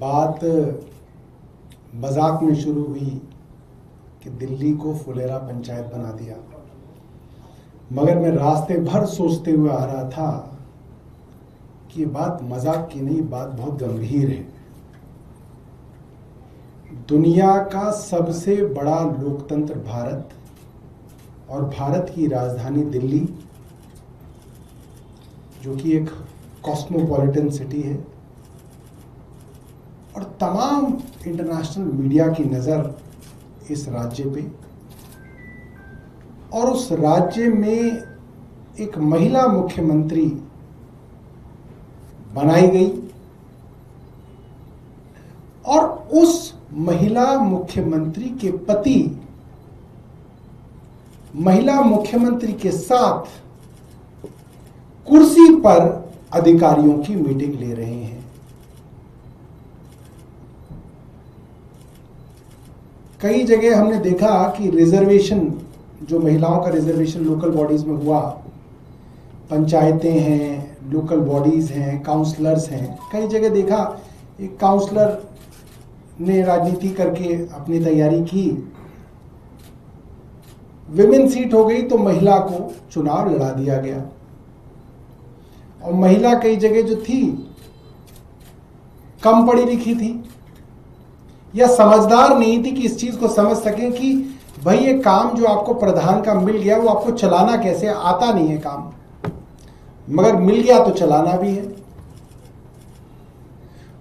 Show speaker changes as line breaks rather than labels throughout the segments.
बात मजाक में शुरू हुई कि दिल्ली को फुलेरा पंचायत बना दिया, मगर मैं रास्ते भर सोचते हुए आ रहा था कि ये बात मजाक की नहीं, बात बहुत गंभीर है। दुनिया का सबसे बड़ा लोकतंत्र भारत और भारत की राजधानी दिल्ली, जो कि एक कॉस्मोपॉलिटन सिटी है, और तमाम इंटरनेशनल मीडिया की नज़र इस राज्य पे, और उस राज्य में एक महिला मुख्यमंत्री बनाई गई, और उस महिला मुख्यमंत्री के पति महिला मुख्यमंत्री के साथ कुर्सी पर अधिकारियों की मीटिंग ले रहे हैं। कई जगह हमने देखा कि रिजर्वेशन, जो महिलाओं का रिजर्वेशन लोकल बॉडीज में हुआ, पंचायतें हैं, लोकल बॉडीज हैं, काउंसलर्स हैं, कई जगह देखा एक काउंसलर ने राजनीति करके अपनी तैयारी की, विमेन सीट हो गई तो महिला को चुनाव लड़ा दिया गया, और महिला कई जगह जो थी कम पढ़ी लिखी थी या समझदार नहीं थी कि इस चीज को समझ सकें कि भाई ये काम जो आपको प्रधान का मिल गया वो आपको चलाना कैसे, आता नहीं है काम, मगर मिल गया तो चलाना भी है।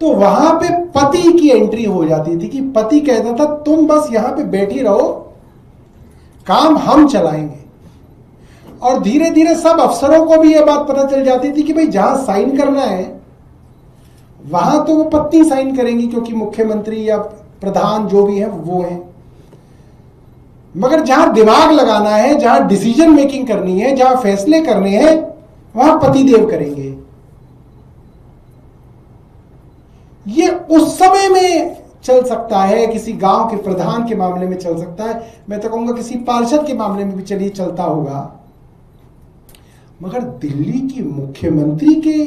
तो वहां पे पति की एंट्री हो जाती थी कि पति कहता था तुम बस यहां पे बैठी रहो, काम हम चलाएंगे। और धीरे धीरे सब अफसरों को भी यह बात पता चल जाती थी कि भाई जहां साइन करना है वहां तो वो पत्नी साइन करेंगी, क्योंकि मुख्यमंत्री या प्रधान जो भी है वो है, मगर जहां दिमाग लगाना है, जहां डिसीजन मेकिंग करनी है, जहां फैसले करने हैं, वहां पतिदेव करेंगे। ये उस समय में चल सकता है, किसी गांव के प्रधान के मामले में चल सकता है, मैं तो कहूंगा किसी पार्षद के मामले में भी चलिए चलता होगा, मगर दिल्ली की मुख्यमंत्री के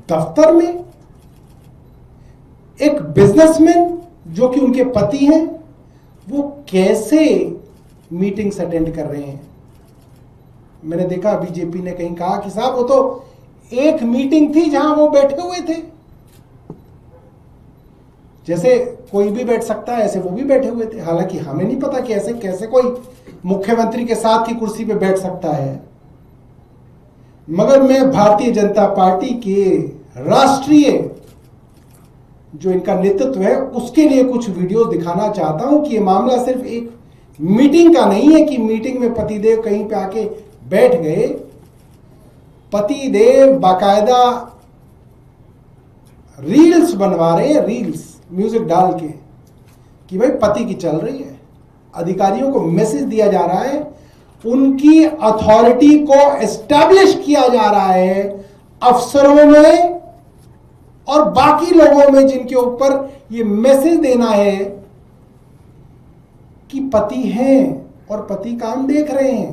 दफ्तर में एक बिजनेसमैन जो कि उनके पति हैं, वो कैसे मीटिंग्स अटेंड कर रहे हैं। मैंने देखा बीजेपी ने कहीं कहा कि साहब वो तो एक मीटिंग थी जहां वो बैठे हुए थे, जैसे कोई भी बैठ सकता है ऐसे वो भी बैठे हुए थे। हालांकि हमें नहीं पता कि ऐसे कैसे कोई मुख्यमंत्री के साथ की कुर्सी पे बैठ सकता है, मगर मैं भारतीय जनता पार्टी के राष्ट्रीय जो इनका नेतृत्व है उसके लिए कुछ वीडियोस दिखाना चाहता हूं कि ये मामला सिर्फ एक मीटिंग का नहीं है कि मीटिंग में पतिदेव कहीं पे आके बैठ गए। पतिदेव बाकायदा रील्स बनवा रहे हैं, रील्स म्यूजिक डाल के कि भाई पति की चल रही है। अधिकारियों को मैसेज दिया जा रहा है, उनकी अथॉरिटी को एस्टैब्लिश किया जा रहा है अफसरों में और बाकी लोगों में, जिनके ऊपर ये मैसेज देना है कि पति हैं और पति काम देख रहे हैं।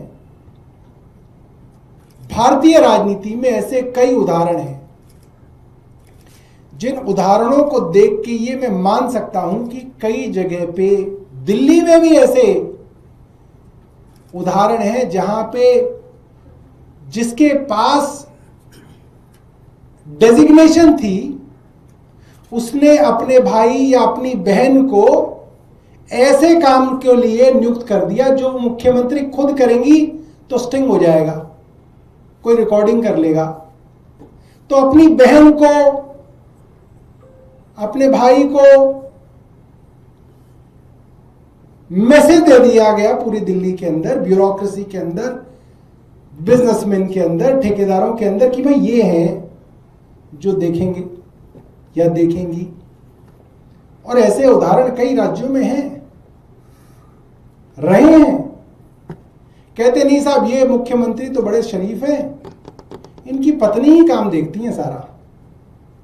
भारतीय राजनीति में ऐसे कई उदाहरण हैं, जिन उदाहरणों को देख के ये मैं मान सकता हूं कि कई जगह पे, दिल्ली में भी ऐसे उदाहरण हैं जहां पे जिसके पास डेजिग्नेशन थी उसने अपने भाई या अपनी बहन को ऐसे काम के लिए नियुक्त कर दिया जो मुख्यमंत्री खुद करेंगी तो स्टिंग हो जाएगा, कोई रिकॉर्डिंग कर लेगा। तो अपनी बहन को, अपने भाई को मैसेज दे दिया गया पूरी दिल्ली के अंदर, ब्यूरोक्रेसी के अंदर, बिजनेसमैन के अंदर, ठेकेदारों के अंदर कि भाई ये हैं जो देखेंगे या देखेंगी। और ऐसे उदाहरण कई राज्यों में हैं, रहे हैं। कहते नहीं साहब ये मुख्यमंत्री तो बड़े शरीफ हैं, इनकी पत्नी ही काम देखती है सारा,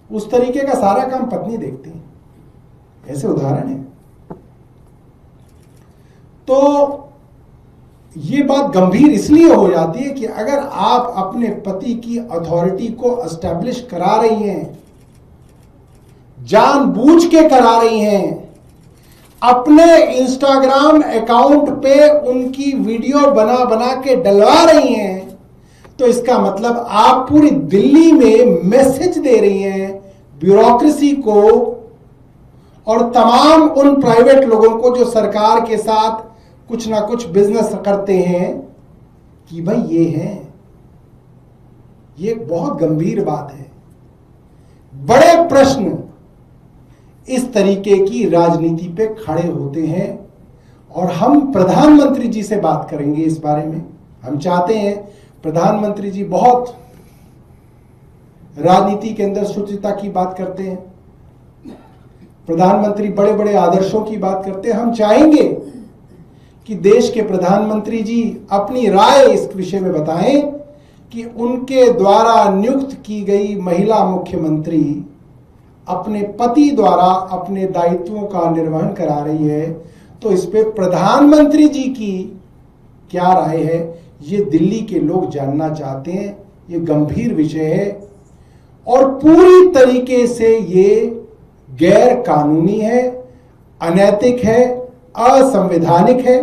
उस तरीके का सारा काम पत्नी देखती है। ऐसे उदाहरण हैं। तो ये बात गंभीर इसलिए हो जाती है कि अगर आप अपने पति की अथॉरिटी को एस्टैब्लिश करा रही हैं, जानबूझ के करा रही हैं, अपने इंस्टाग्राम अकाउंट पे उनकी वीडियो बना बना के डलवा रही हैं, तो इसका मतलब आप पूरी दिल्ली में मैसेज दे रही हैं ब्यूरोक्रेसी को और तमाम उन प्राइवेट लोगों को जो सरकार के साथ कुछ ना कुछ बिजनेस करते हैं कि भाई ये है, ये बहुत गंभीर बात है। बड़े प्रश्न इस तरीके की राजनीति पे खड़े होते हैं और हम प्रधानमंत्री जी से बात करेंगे इस बारे में। हम चाहते हैं, प्रधानमंत्री जी बहुत राजनीति के अंदर शुचिता की बात करते हैं, प्रधानमंत्री बड़े बड़े आदर्शों की बात करते हैं। हम चाहेंगे कि देश के प्रधानमंत्री जी अपनी राय इस विषय में बताएं कि उनके द्वारा नियुक्त की गई महिला मुख्यमंत्री अपने पति द्वारा अपने दायित्वों का निर्वहन करा रही है, तो इस पे प्रधानमंत्री जी की क्या राय है, ये दिल्ली के लोग जानना चाहते हैं। ये गंभीर विषय है और पूरी तरीके से ये गैर कानूनी है, अनैतिक है, असंवैधानिक है।